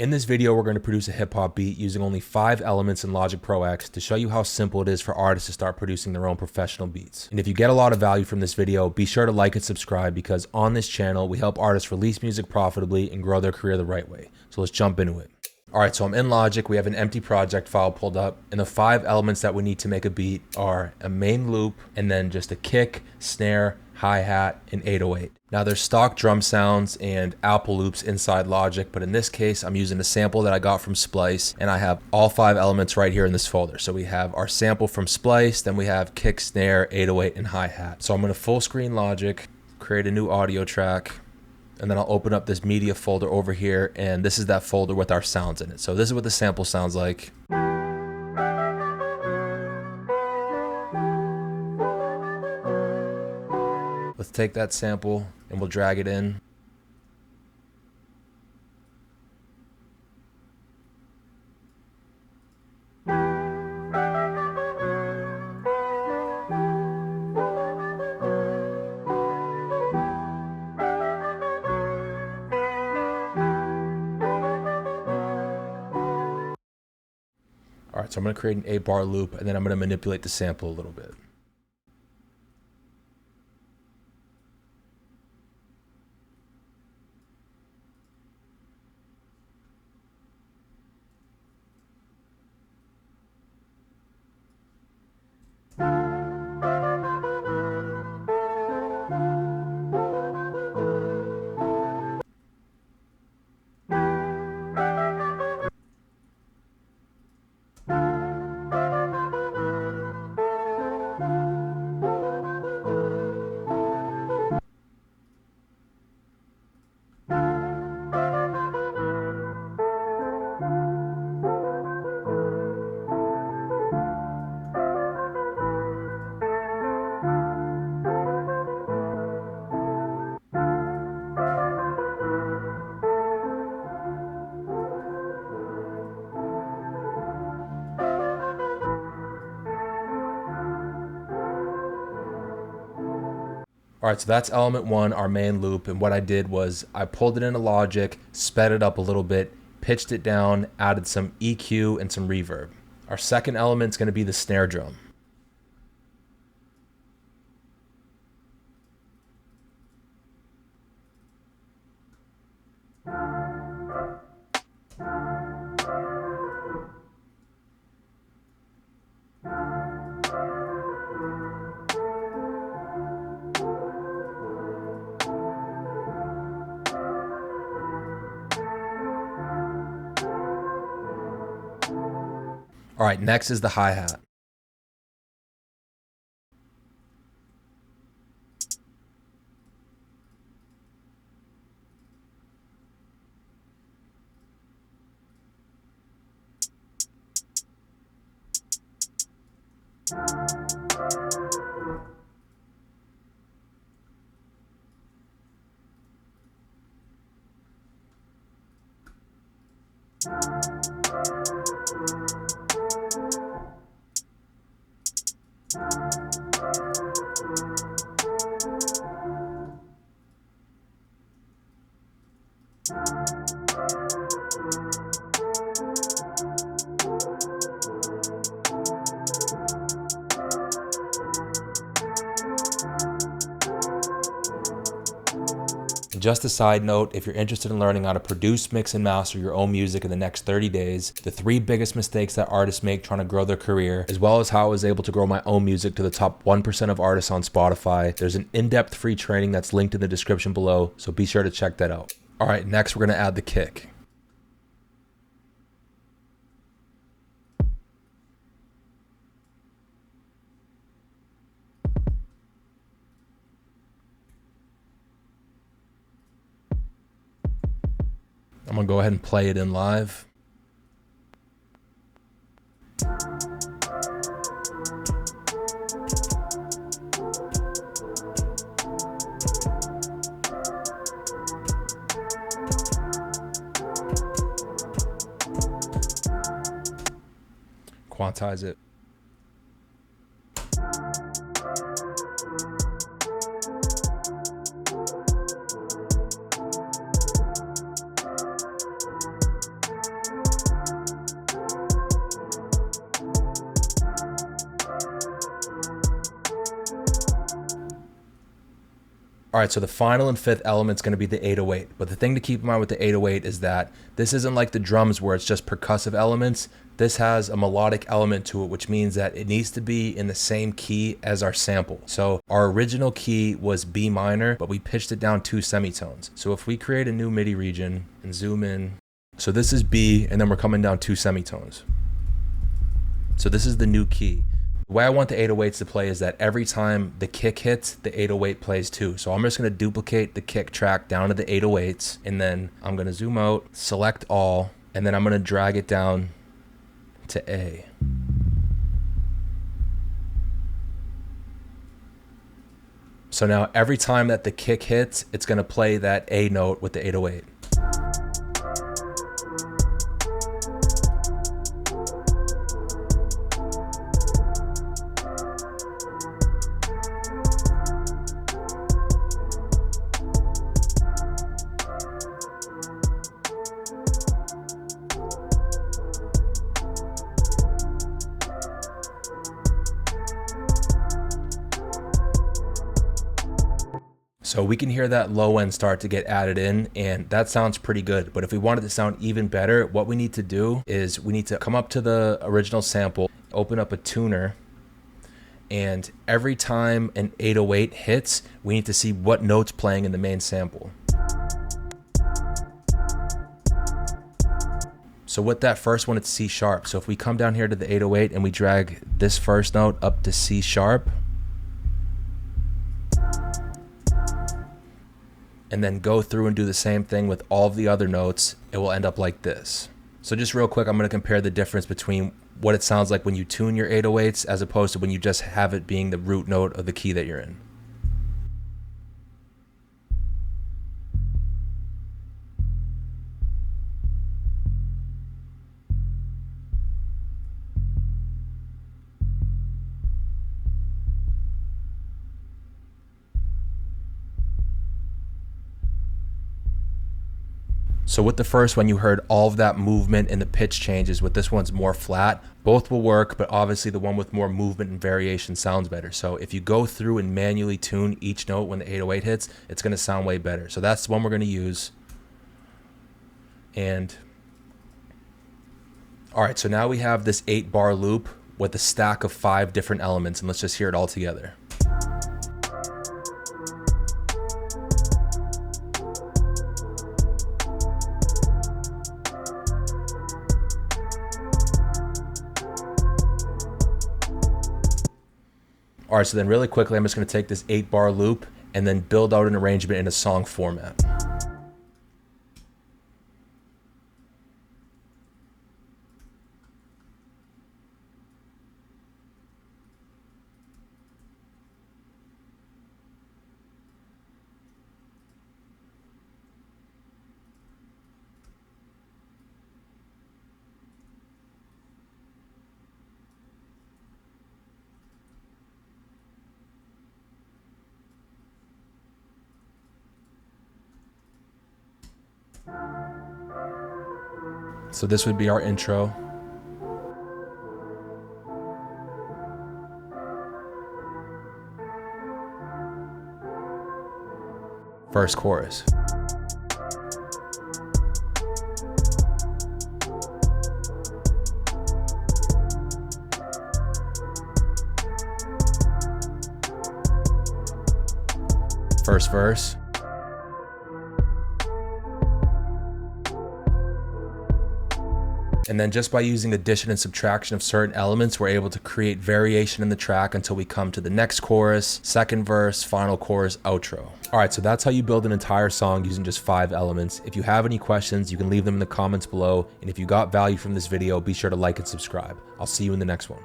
In this video, we're going to produce a hip hop beat using only 5 elements in Logic Pro X to show you how simple it is for artists to start producing their own professional beats. And if you get a lot of value from this video, be sure to like and subscribe because on this channel, we help artists release music profitably and grow their career the right way. So let's jump into it. All right, so I'm in Logic. We have an empty project file pulled up, and the 5 elements that we need to make a beat are a main loop and then just a kick, snare, hi-hat, and 808. Now there's stock drum sounds and Apple loops inside Logic, but in this case, I'm using a sample that I got from Splice, and I have all 5 elements right here in this folder. So we have our sample from Splice, then we have kick, snare, 808, and hi-hat. So I'm gonna full screen Logic, create a new audio track, and then I'll open up this media folder over here, and this is that folder with our sounds in it. So this is what the sample sounds like. Let's take that sample and we'll drag it in. All right, so I'm gonna create an 8-bar loop and then I'm gonna manipulate the sample a little bit. All right, so that's element 1, our main loop, and what I did was I pulled it into Logic, sped it up a little bit, pitched it down, added some EQ and some reverb. Our second element is going to be the snare drum. All right, next is the hi-hat. Just a side note, if you're interested in learning how to produce, mix, and master your own music in the next 30 days, the 3 biggest mistakes that artists make trying to grow their career, as well as how I was able to grow my own music to the top 1% of artists on Spotify, there's an in-depth free training that's linked in the description below, so be sure to check that out. All right, next we're gonna add the kick. I'm gonna go ahead and play it in live. Quantize it. All right, so the final and fifth element is going to be the 808. But the thing to keep in mind with the 808 is that this isn't like the drums where it's just percussive elements. This has a melodic element to it, which means that it needs to be in the same key as our sample. So our original key was B minor, but we pitched it down 2 semitones. So if we create a new MIDI region and zoom in, so this is B, and then we're coming down 2 semitones. So this is the new key. The way I want the 808s to play is that every time the kick hits, the 808 plays too. So I'm just going to duplicate the kick track down to the 808s, and then I'm going to zoom out, select all, and then I'm going to drag it down to A. So now every time that the kick hits, it's going to play that A note with the 808. So we can hear that low end start to get added in, and that sounds pretty good. But if we want it to sound even better, what we need to do is we need to come up to the original sample, open up a tuner, and every time an 808 hits, we need to see what note's playing in the main sample. So with that first one, it's C sharp. So if we come down here to the 808 and we drag this first note up to C sharp, and then go through and do the same thing with all of the other notes, it will end up like this. So just real quick, I'm going to compare the difference between what it sounds like when you tune your 808s as opposed to when you just have it being the root note of the key that you're in. So with the first one, you heard all of that movement and the pitch changes. With this one's more flat. Both will work, but obviously the one with more movement and variation sounds better. So if you go through and manually tune each note when the 808 hits, it's going to sound way better. So that's the one we're going to use. And all right, so now we have this 8-bar loop with a stack of 5 different elements, and let's just hear it all together. All right, so then really quickly, I'm just going to take this 8-bar loop and then build out an arrangement in a song format. So this would be our intro. First chorus. First verse. And then just by using addition and subtraction of certain elements, we're able to create variation in the track until we come to the next chorus, second verse, final chorus, outro. All right, so that's how you build an entire song using just 5 elements. If you have any questions, you can leave them in the comments below. And if you got value from this video, be sure to like and subscribe. I'll see you in the next one.